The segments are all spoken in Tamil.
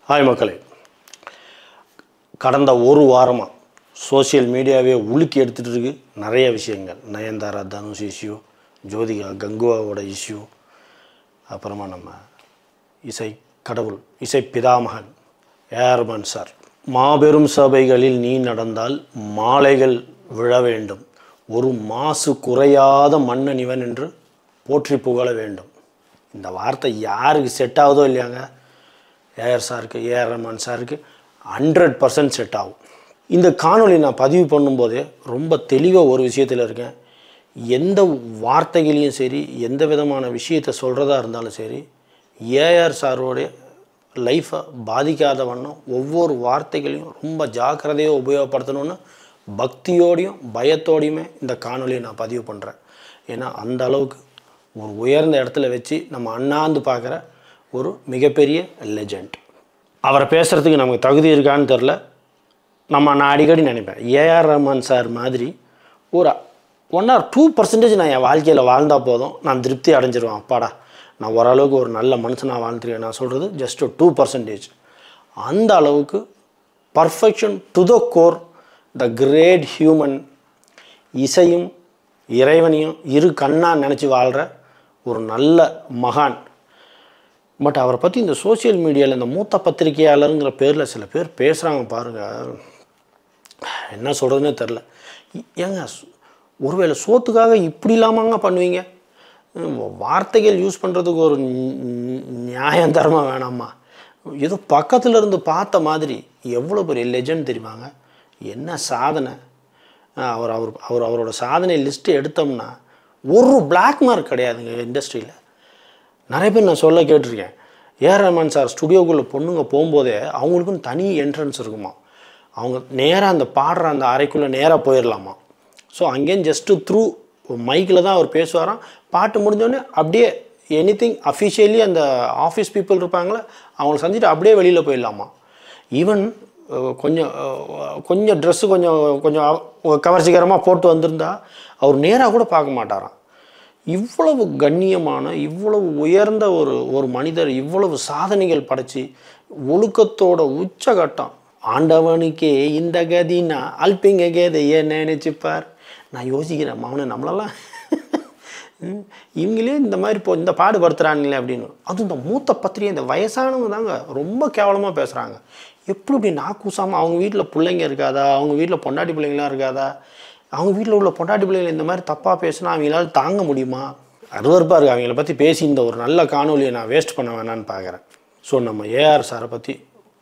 ஹாய் மக்களே, கடந்த ஒரு வாரமாக சோஷியல் மீடியாவே உலுக்கி எடுத்துகிட்டு இருக்கு நிறைய விஷயங்கள். நயன்தாரா தனுஷ் இஷ்யூ, ஜோதிகா கங்குவாவோட இஷ்யூ, அப்புறமா நம்ம இசை கடவுள் இசை பிதாமகன் ஏஆர்மன் சார். மாபெரும் சபைகளில் நீ நடந்தால் மாலைகள் விழ வேண்டும், ஒரு மாசு குறையாத மன்னன் இவன் என்று போற்றி புகழ வேண்டும். இந்த வார்த்தை யாருக்கு செட் ஆகுதோ இல்லையாங்க, ஏஆர் சாருக்கு, ஏஆர் ரஹ்மான் சாருக்கு 100% செட் ஆகும். இந்த காணொலி நான் பதிவு பண்ணும்போதே ரொம்ப தெளிவாக ஒரு விஷயத்தில் இருக்கேன். எந்த வார்த்தைகளையும் சரி, எந்த விதமான விஷயத்தை சொல்கிறதா இருந்தாலும் சரி, ஏஆர் சாரோடைய லைஃப்பை பாதிக்காத வண்ணம் ஒவ்வொரு வார்த்தைகளையும் ரொம்ப ஜாக்கிரதையாக உபயோகப்படுத்தணும்னு பக்தியோடையும் பயத்தோடையுமே இந்த காணொலியை நான் பதிவு பண்ணுறேன். ஏன்னா அந்த அளவுக்கு ஒரு உயர்ந்த இடத்துல வச்சு நம்ம அண்ணாந்து பார்க்குற ஒரு மிகப்பெரிய லெஜண்ட். அவரை பேசுகிறதுக்கு நமக்கு தகுதி இருக்கான்னு தெரில. நான் அடிக்கடி நினைப்பேன், ஏஆர் ரஹ்மான் சார் மாதிரி ஒரு 1 or 2% நான் என் வாழ்க்கையில் வாழ்ந்தால் போதும், நான் திருப்தி அடைஞ்சிருவேன். அப்பாடா, நான் ஓரளவுக்கு ஒரு நல்ல மனுஷனாக வாழ்ந்துருக்கேன். நான் சொல்கிறது ஜஸ்ட் 2%. அந்த அளவுக்கு perfection to the core, the great human. இசையும் இறைவனையும் இரு கண்ணாக நினச்சி வாழ்கிற ஒரு நல்ல மகான். பட் அவரை பற்றி இந்த சோசியல் மீடியாவில் இந்த மூத்த பத்திரிகையாளருங்கிற பேரில் சில பேர் பேசுகிறாங்க பாருங்கள், என்ன சொல்கிறதுனே தெரில. ஏங்க, ஒருவேளை சோத்துக்காக இப்படி இல்லாமங்க பண்ணுவீங்க? வார்த்தைகள் யூஸ் பண்ணுறதுக்கு ஒரு நியாயம் தரமாக வேணாமா? ஏதோ பக்கத்தில் இருந்து பார்த்த மாதிரி எவ்வளோ பெரிய லெஜண்ட் தெரியுமாங்க, என்ன சாதனை. அவரோட சாதனை லிஸ்ட்டு எடுத்தோம்னா ஒரு பிளாக் மார்க் கிடையாதுங்க இண்டஸ்ட்ரியில். நிறைய பேர் நான் சொல்ல கேட்டிருக்கேன், ஏஆர் ரஹ்மான் சார் ஸ்டுடியோக்குள்ளே பொண்ணுங்க போகும்போதே அவங்களுக்குன்னு தனி என்ட்ரன்ஸ் இருக்குமா. அவங்க நேராக அந்த பாடுற அந்த அறைக்குள்ளே நேராக போயிடலாமா. ஸோ அங்கேயும் ஜஸ்ட்டு த்ரூ மைக்கில் தான் அவர் பேசுவாராம். பாட்டு முடிஞ்சோடனே அப்படியே எனிதிங் அஃபிஷியலி அந்த ஆஃபீஸ் பீப்புள் இருப்பாங்களே அவங்கள சந்திட்டு அப்படியே வெளியில் போயிடலாமா. ஈவன் கொஞ்சம் ட்ரெஸ்ஸு கொஞ்சம் கவர்ச்சிகரமாக போட்டு வந்திருந்தா அவர் நேராக கூட பார்க்க மாட்டாராம். இவ்வளவு கண்ணியமான, இவ்வளவு உயர்ந்த ஒரு மனிதர் இவ்வளவு சாதனைகள் படைச்சி ஒழுக்கத்தோட உச்சகட்டம். ஆண்டவனுக்கே இந்த கதினா அல்பிங்க கேதைய நினைச்சுப்பார். நான் யோசிக்கிறேன், மௌன நம்மளெல்லாம் இவங்களே இந்த மாதிரி இந்த பாடுபடுத்துகிறாங்களே அப்படின்னு. அதுவும் இந்த மூத்த பத்திரிகை, இந்த வயசானவங்க தாங்க ரொம்ப கேவலமாக பேசுகிறாங்க. எப்படி நாக்கூசாமல் அவங்க வீட்டில் பிள்ளைங்க இருக்காதா, அவங்க வீட்டில் பொண்டாட்டி பிள்ளைங்களாம் இருக்காதா, அவங்க வீட்டில் உள்ள பொண்டாட்டி பிள்ளைகள் இந்த மாதிரி தப்பாக பேசினா அவங்களால தாங்க முடியுமா? அருவருப்பாக இருக்குது. அவங்கள பற்றி பேசி இந்த ஒரு நல்ல காணொலியை நான் வேஸ்ட் பண்ண வேணான்னு பார்க்குறேன். ஸோ நம்ம ஏஆர் சாரை பற்றி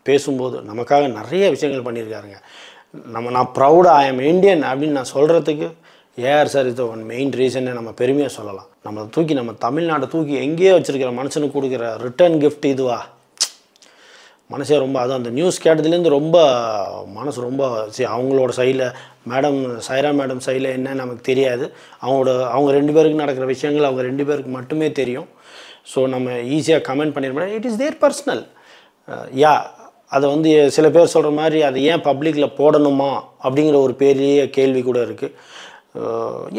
பேசும்போது நமக்காக நிறைய விஷயங்கள் பண்ணியிருக்காருங்க. நான் ப்ரௌடாக ஐ எம் இண்டியன் அப்படின்னு நான் சொல்கிறதுக்கு ஏஆர் சார் இது ஒன் மெயின் ரீசன்னு நம்ம பெருமையாக சொல்லலாம். நம்ம தமிழ்நாட்டை தூக்கி எங்கேயோ வச்சுருக்கிற மனுஷனுக்கு கொடுக்குற ரிட்டர்ன் கிஃப்ட் இதுவா. மனசே ரொம்ப, அதுவும் அந்த நியூஸ் கேட்டதுலேருந்து ரொம்ப மனசு ரொம்ப அவங்களோட சைடில் மேடம் சாய்ரா மேடம் சைடில் என்ன நமக்கு தெரியாது. அவங்க 2 பேருக்கு நடக்கிற விஷயங்கள் அவங்க 2 பேருக்கு மட்டுமே தெரியும். ஸோ நம்ம ஈஸியாக கமெண்ட் பண்ணிடுறோம். It is there personal. அதை சில பேர் சொல்கிற மாதிரி அதை ஏன் பப்ளிக்கில் போடணுமா அப்படிங்கிற ஒரு பெரிய கேள்வி கூட இருக்குது.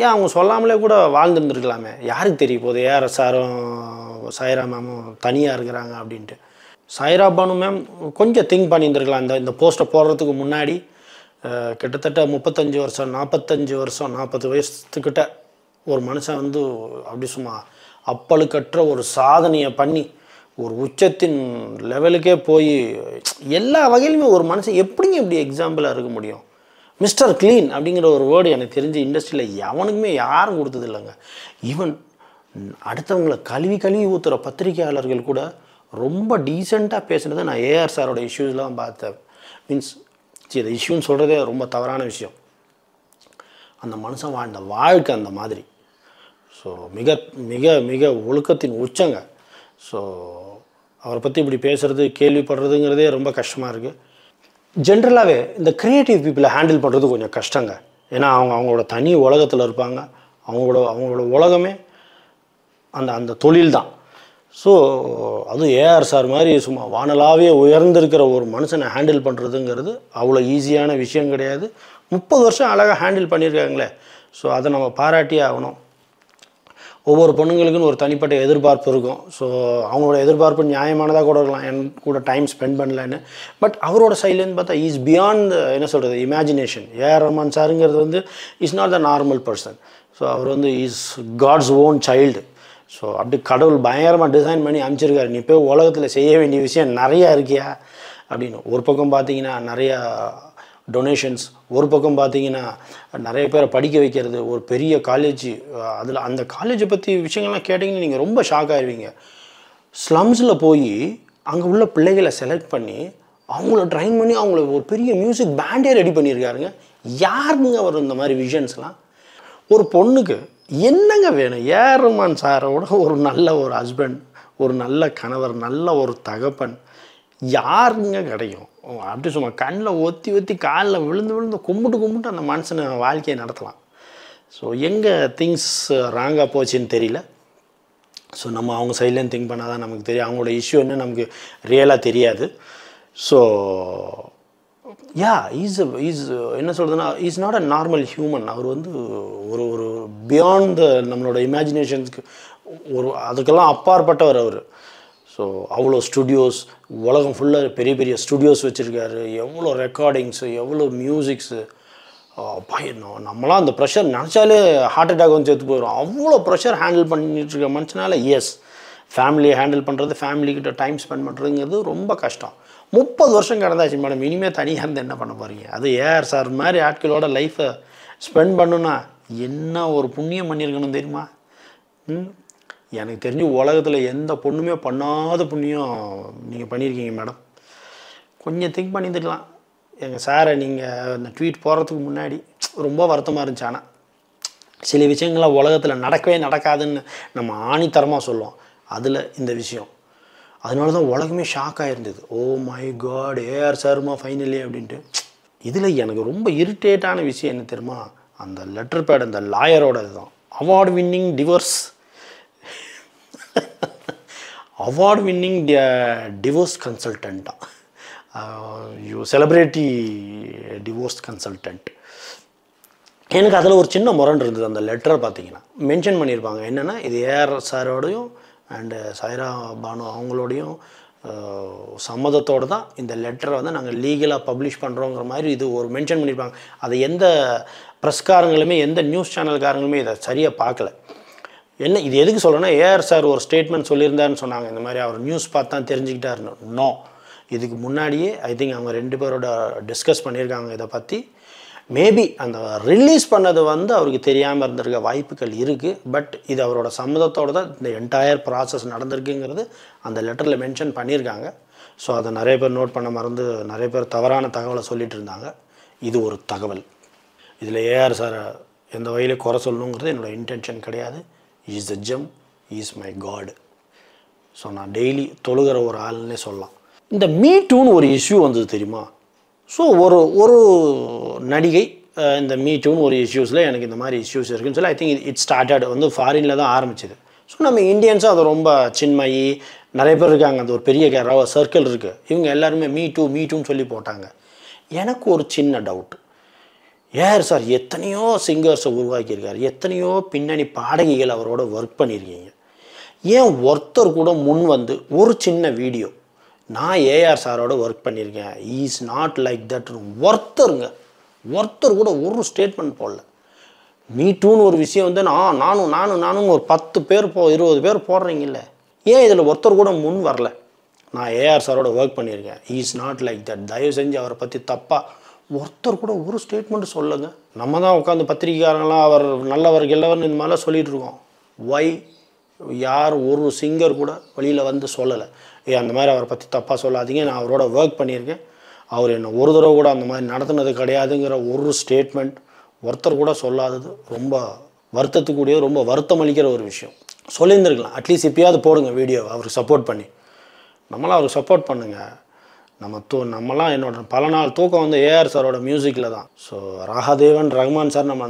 ஏன் அவங்க சொல்லாமலே கூட வாழ்ந்துருந்துருக்கலாமே, யாருக்கு தெரிய போகுது ஏஆர் சாரும் சாய்ரா மேமும் தனியாக இருக்கிறாங்க அப்படின்ட்டு. சாய்ரா பானு மேம் கொஞ்சம் திங்க் பண்ணியிருந்துருக்கலாம். இந்த போஸ்ட்டை போடுறதுக்கு முன்னாடி கிட்டத்தட்ட 35 வருஷம் 45 வருஷம் 40 வயசுக்கிட்ட ஒரு மனுஷன் அப்படி சும்மா அப்பழுக்கற்ற ஒரு சாதனையை பண்ணி ஒரு உச்சத்தின் லெவலுக்கே போய் எல்லா வகையிலுமே ஒரு மனுஷன் எப்படிங்க இப்படி எக்ஸாம்பிளாக இருக்க முடியும்? மிஸ்டர் க்ளீன் அப்படிங்கிற ஒரு வேர்டு எனக்கு தெரிஞ்ச இண்டஸ்ட்ரியில் எவனுக்குமே யாரும் கொடுத்தது இல்லைங்க. ஈவன் அடுத்தவங்களை கழுவி ஊற்றுற பத்திரிகையாளர்கள் கூட ரொம்ப டீசெண்டாக பேசுனதை நான் ஏஆர் சாரோட இஷ்யூஸ்லாம் பார்த்தேன். மீன்ஸ் இந்த இஷ்யூன்னு சொல்கிறதே ரொம்ப தவறான விஷயம். அந்த மனுஷன் வாழ்ந்த வாழ்க்கை அந்த மாதிரி. ஸோ மிக மிக மிக ஒழுக்கத்தின் உச்சங்க. ஸோ அவரை பற்றி இப்படி பேசுகிறது கேள்விப்படுறதுங்கிறதே ரொம்ப கஷ்டமாக இருக்குது. ஜென்ரலாகவே இந்த க்ரியேட்டிவ் பீப்புளை ஹேண்டில் பண்ணுறது கொஞ்சம் கஷ்டங்க. ஏன்னா அவங்களோட தனி உலகத்தில் இருப்பாங்க. அவங்களோட உலகமே அந்த தொழில் தான். ஸோ அதுவும் ஏஆர் சார் மாதிரி சும்மா வானலாவே உயர்ந்திருக்கிற ஒரு மனுஷனை ஹேண்டில் பண்ணுறதுங்கிறது அவ்வளோ ஈஸியான விஷயம் கிடையாது. 30 வருஷம் அழகாக ஹேண்டில் பண்ணியிருக்காங்களே. ஸோ அதை நம்ம பாராட்டியே ஆகணும். ஒவ்வொரு பொண்ணுங்களுக்குன்னு ஒரு தனிப்பட்ட எதிர்பார்ப்பு இருக்கும். ஸோ அவங்களோட எதிர்பார்ப்பு நியாயமானதாக கூட இருக்கலாம், என் கூட டைம் ஸ்பெண்ட் பண்ணலன்னு. பட் அவரோட சைட்லேருந்து பார்த்தா இஸ் பியாண்ட் என்ன சொல்கிறது இமேஜினேஷன். ஏஆர் ரஹ்மான் சாருங்கிறது வந்து is not the normal person. So அவர் வந்து is God's own child. So அப்படி கடவுள் பயங்கரமாக டிசைன் பண்ணி அமைச்சிருக்காரு. நீ போய் உலகத்தில் செய்ய வேண்டிய விஷயம் நிறையா இருக்கியா அப்படின்னு. ஒரு பக்கம் பார்த்தீங்கன்னா நிறையா டொனேஷன்ஸ், ஒரு பக்கம் பார்த்தீங்கன்னா நிறைய பேரை படிக்க வைக்கிறது, ஒரு பெரிய காலேஜ். அதில் அந்த காலேஜை பற்றி விஷயங்கள்லாம் கேட்டிங்கன்னா நீங்கள் ரொம்ப ஷாக் ஆகிடுவீங்க. ஸ்லம்ஸில் போய் அங்கே உள்ள பிள்ளைகளை செலக்ட் பண்ணி அவங்கள ட்ரைன் பண்ணி அவங்கள ஒரு பெரிய மியூசிக் பேண்டே ரெடி பண்ணியிருக்காருங்க. யாருங்க அவர் இந்த மாதிரி விஷன்ஸ்லாம்? ஒரு பொண்ணுக்கு என்னங்க வேணும்? ஏஆர் ரஹ்மான் சாரோட ஒரு நல்ல ஒரு ஹஸ்பண்ட், ஒரு நல்ல கணவர், நல்ல ஒரு தகப்பன் யாருங்க கிடைக்கும்? அப்படி சும்மா கண்ணில் ஒத்தி ஒத்தி காலில் விழுந்து கும்பிட்டு அந்த மனுஷனை வாழ்க்கையை நடத்தலாம். ஸோ எங்கே திங்ஸ் ராங்காக போச்சுன்னு தெரியல. ஸோ நம்ம அவங்க சைட்லேருந்து திங்க் பண்ணால் தான் நமக்கு தெரியும். அவங்களோட இஷ்யூ என்ன நமக்கு ரியலாக தெரியாது. ஸோ யா இஸ் என்ன சொல்கிறதுன்னா is not a normal human. அவர் வந்து ஒரு ஒரு பியாண்ட் த நம்மளோட இமேஜினேஷன்ஸ்க்கு ஒரு அதுக்கெல்லாம் அப்பாற்பட்டவர் அவர். ஸோ அவ்வளோ ஸ்டுடியோஸ், உலகம் ஃபுல்லாக பெரிய பெரிய ஸ்டுடியோஸ் வச்சுருக்காரு. எவ்வளோ ரெக்கார்டிங்ஸு, எவ்வளோ மியூசிக்ஸு. நம்மளாம் அந்த ப்ரெஷர் நினச்சாலே ஹார்ட் அட்டாக் வந்து சேர்த்து போயிடும். அவ்வளோ ப்ரெஷர் ஹேண்டில் பண்ணிட்டு இருக்க மனுஷனால ஃபேமிலியை ஹேண்டில் பண்ணுறது, ஃபேமிலிக்கிட்ட டைம் ஸ்பெண்ட் பண்ணுறதுங்கிறது ரொம்ப கஷ்டம். 30 வருஷம் கடந்தாச்சு மேடம். இனிமேல் தனியாக இருந்து என்ன பண்ண போகிறீங்க? அது ஏஆர் சார் மாதிரி ஆட்களோட லைஃப்பை ஸ்பெண்ட் பண்ணுன்னா என்ன ஒரு புண்ணியம் பண்ணியிருக்கணும் தெரியுமா? எனக்கு தெரிஞ்சு உலகத்தில் எந்த பொண்ணுமே பண்ணாத புண்ணியம் நீங்கள் பண்ணியிருக்கீங்க மேடம். கொஞ்சம் திங்க் பண்ணிட்டுக்கலாம். எங்கள் சாரை நீங்கள் இந்த ட்வீட் போடுறதுக்கு முன்னாடி ரொம்ப வருத்தமாக இருந்துச்சு. ஆனால் சில விஷயங்கள்லாம் உலகத்தில் நடக்கவே நடக்காதுன்னு நம்ம ஆணித்தரமாக சொல்லுவோம். அதில் இந்த விஷயம் அதனால தான் உலகமே ஷாக் ஆகிருந்தது. ஓ மை காட், ஏஆர் சாருமா ஃபைனலி அப்படின்ட்டு. இதில் எனக்கு ரொம்ப இரிட்டேட்டான விஷயம் என்ன தெரியுமா? அந்த லெட்டர் பேட் அந்த லாயரோட இதுதான். அவார்டு வின்னிங் டிவோர்ஸ் டிவோர்ஸ் கன்சல்டண்ட்டாக செலிப்ரிட்டி டிவோர்ஸ் கன்சல்டண்ட். எனக்கு அதில் ஒரு சின்ன முரண் இருந்தது. அந்த லெட்டரை பார்த்தீங்கன்னா மென்ஷன் பண்ணியிருப்பாங்க என்னென்னா இது ஏஆர் சாரோடையும் அண்டு சாய்ரா பானு அவங்களோடையும் சம்மதத்தோடு தான் இந்த லெட்டரை வந்து நாங்கள் லீகலாக பப்ளிஷ் பண்ணுறோங்கிற மாதிரி இது ஒரு மென்ஷன் பண்ணியிருப்பாங்க. அதை எந்த ப்ரெஸ்காரங்களுமே எந்த நியூஸ் சேனல்காரங்களுமே இதை சரியாக பார்க்கல. என்ன இது எதுக்கு சொல்கிறேன்னா, ஏஆர் சார் ஒரு ஸ்டேட்மெண்ட் சொல்லியிருந்தாருன்னு சொன்னாங்க. இந்த மாதிரி அவர் நியூஸ் பார்த்து தான் தெரிஞ்சுக்கிட்டாருன்னு. நோ, இதுக்கு முன்னாடியே ஐ திங்க் அவங்க 2 பேரோட டிஸ்கஸ் பண்ணியிருக்காங்க இதை பற்றி. மேபி அந்த ரிலீஸ் பண்ணது வந்து அவருக்கு தெரியாமல் இருந்திருக்க வாய்ப்புகள் இருக்குது. பட் இது அவரோட சம்மதத்தோடு தான் இந்த என்டையர் ப்ராசஸ் நடந்திருக்குங்கிறது அந்த லெட்டரில் மென்ஷன் பண்ணியிருக்காங்க. ஸோ அதை நிறைய பேர் நோட் பண்ண மறந்து நிறைய பேர் தவறான தகவலை சொல்லிகிட்டு இருந்தாங்க. இது ஒரு தகவல். இதில் ஏஆர் சாரை எந்த வகையிலே குறை சொல்லணுங்கிறது என்னோடய இன்டென்ஷன் கிடையாது. Is the GeM, is my god. So நான் டெய்லி தொழுகிற ஒரு ஆள்னே சொல்லலாம். இந்த மீ டூன்னு ஒரு இஷ்யூ வந்தது தெரியுமா? ஸோ ஒரு நடிகை இந்த மீ டூன்னு ஒரு இஷ்யூஸில் எனக்கு இந்த மாதிரி இஷ்யூஸ் இருக்குன்னு சொல்லி ஐ திங்க் இட் ஸ்டார்டட் வந்து ஃபாரினில் தான் ஆரம்பிச்சிது. ஸோ நம்ம இந்தியன்ஸும் அது ரொம்ப சின்மயி நிறைய பேர் இருக்காங்க. அந்த ஒரு பெரிய சர்க்கிள் இருக்குது. இவங்க எல்லாருமே மீ டூன்னு சொல்லி போட்டாங்க. எனக்கு ஒரு சின்ன டவுட். ஏஆர் சார் எத்தனையோ சிங்கர்ஸை உருவாக்கியிருக்காரு, எத்தனையோ பின்னணி பாடகிகள் அவரோட ஒர்க் பண்ணியிருக்கீங்க. ஏன் ஒருத்தர் கூட முன் வந்து ஒரு சின்ன வீடியோ நான் ஏஆர் சாரோட ஒர்க் பண்ணியிருக்கேன், இஸ் நாட் லைக் தட், ஒருத்தர் கூட ஒரு ஸ்டேட்மெண்ட் போடல. மீ டூன்னு ஒரு விஷயம் வந்து நானும் ஒரு 10 பேர் 20 பேர் போடுறீங்கல்ல, ஏன் இதில் ஒருத்தர் கூட முன் வரல? நான் ஏஆர் சாரோட ஒர்க் பண்ணியிருக்கேன், இஸ் நாட் லைக் தட், தயவு செஞ்சு அவரை பற்றி தப்பாக ஒருத்தர் கூட ஒரு ஸ்டேட்மெண்ட் சொல்லுங்க. நம்ம தான் உட்காந்து பத்திரிகைக்காரங்களாம் அவர் நல்லவர் கெல்லவர்னு இந்த மாதிரிலாம் சொல்லிகிட்டு இருக்கோம். வை யார் ஒரு சிங்கர் கூட வெளியில் வந்து சொல்லலை, அந்த மாதிரி அவரை பற்றி தப்பாக சொல்லாதீங்க, நான் அவரோட ஒர்க் பண்ணியிருக்கேன், அவர் என்ன ஒரு தடவை கூட அந்த மாதிரி நடத்துனது கிடையாதுங்கிற ஒரு ஸ்டேட்மெண்ட் ஒருத்தர் கூட சொல்லாதது ரொம்ப வருத்தத்துக்குரியது, ரொம்ப வருத்தம் அளிக்கிற ஒரு விஷயம். சொல்லியிருந்துருக்கலாம். அட்லீஸ்ட் இப்போயாவது போடுங்க வீடியோ அவருக்கு சப்போர்ட் பண்ணி. நம்மளாம் அவருக்கு சப்போர்ட் பண்ணுங்கள். நம்மலாம் என்னோட பல நாள் தூக்கம் வந்து ஏஆர் சாரோட மியூசிக்கில் தான். ஸோ ராகதேவன் ரஹ்மான் சார் நம்ம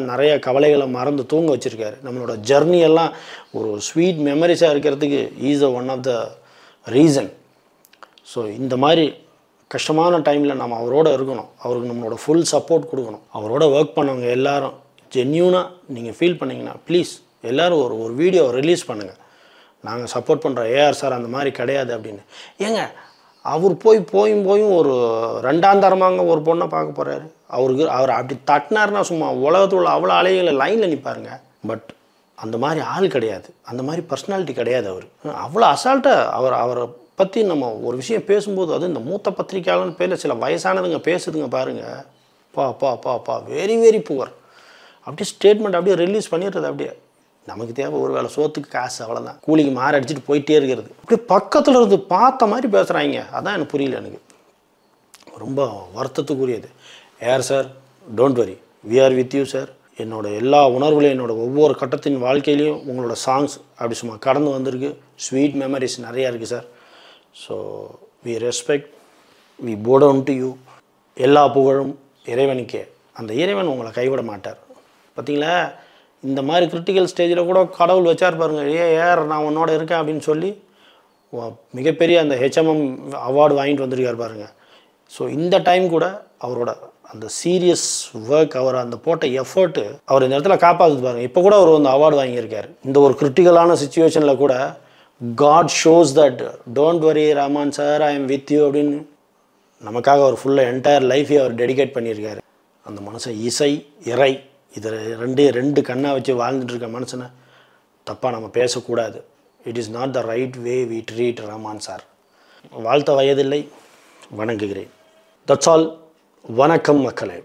நிறைய கவலைகளை மறந்து தூங்க வச்சுருக்காரு. நம்மளோட ஜர்னியெல்லாம் ஒரு ஸ்வீட் மெமரிஸாக இருக்கிறதுக்கு is one of the reason. So இந்த மாதிரி கஷ்டமான டைமில் நம்ம அவரோட இருக்கணும், அவருக்கு நம்மளோட ஃபுல் சப்போர்ட் கொடுக்கணும். அவரோட ஒர்க் பண்ணவங்க எல்லாரும் ஜென்யூனாக நீங்கள் ஃபீல் பண்ணிங்கன்னா ப்ளீஸ் எல்லோரும் ஒரு ஒரு வீடியோ ரிலீஸ் பண்ணுங்கள், நாங்கள் சப்போர்ட் பண்ணுறோம், ஏஆர் சார் அந்த மாதிரி கிடையாது அப்படின்னு. ஏங்க அவர் போயும் ஒரு 2ஆம் தரமாங்க ஒரு பொண்ணை பார்க்க போகிறாரு. அவர் அப்படி தட்டினார்னா சும்மா உலகத்தில் உள்ள அவ்வளோ அலைகளை லைனில் நிற்பாருங்க. பட் அந்த மாதிரி ஆள் கிடையாது, அந்த மாதிரி பர்சனாலிட்டி கிடையாது அவர். அவ்வளோ அசால்ட்டாக அவரை பற்றி நம்ம ஒரு விஷயம் பேசும்போது, அது இந்த மூத்த பத்திரிக்கையாளர்னு பேரில் சில வயசானதுங்க பேசுதுங்க பாருங்கள், பா வெரி வெரி புவர். அப்படியே ஸ்டேட்மெண்ட் அப்படியே ரிலீஸ் பண்ணிடுறது. அப்படியே நமக்கு தேவை ஒரு வேளை சோத்துக்கு காசு, அவ்வளோதான், கூலிக்கு மாற அடிச்சுட்டு போயிட்டே இருக்கிறது. அப்படியே பக்கத்தில் இருந்து பார்த்த மாதிரி பேசுகிறாங்க. அதான் எனக்கு புரியல. எனக்கு ரொம்ப வருத்தத்துக்குரியது. AR sir, don't worry, we are with you sir. என்னோட எல்லா உணர்வுகளையும், என்னோட ஒவ்வொரு கட்டத்தின் வாழ்க்கையிலையும் உங்களோட சாங்ஸ் அப்படி சும்மா கடந்து வந்திருக்கு. ஸ்வீட் மெமரிஸ் நிறையா இருக்குது sir. So we respect, we bow down to you. எல்லா புகழும் இறைவனுக்கே. அந்த இறைவன் உங்களை கைவிட மாட்டார். பார்த்தீங்களா, இந்த மாதிரி கிரிட்டிக்கல் ஸ்டேஜில் கூட கடவுள் வச்சார் பாருங்க. ஏஆர் நான் உன்னோட இருக்கேன் அப்படின்னு சொல்லி மிகப்பெரிய அந்த ஹெச்எம்எம் அவார்டு வாங்கிட்டு வந்திருக்கார் பாருங்க. ஸோ இந்த டைம் கூட அவரோட அந்த சீரியஸ் ஒர்க், அவர் அந்த போட்ட எஃபர்ட்டு அவர் இந்த இடத்துல காப்பாற்றுது பாருங்கள். இப்போ கூட அவர் வந்து அவார்டு வாங்கியிருக்காரு. இந்த ஒரு கிரிட்டிக்கலான சுச்சுவேஷனில் கூட God shows that don't worry Rahman sir, I am with you அப்படின்னு நமக்காக அவர் ஃபுல்லாக என்டையர் லைஃபையும் அவர் டெடிகேட் பண்ணியிருக்காரு. அந்த மனுஷன் இசை இறை இதை ரெண்டு கண்ணாக வச்சு வாழ்ந்துட்டு இருக்க மனுஷனை தப்பாக நம்ம பேசக்கூடாது. It is not the right way we treat Rahman sir. வாழ்த்த வயதில்லை, வணங்குகிறேன். That's all. வணக்கம் மக்களே.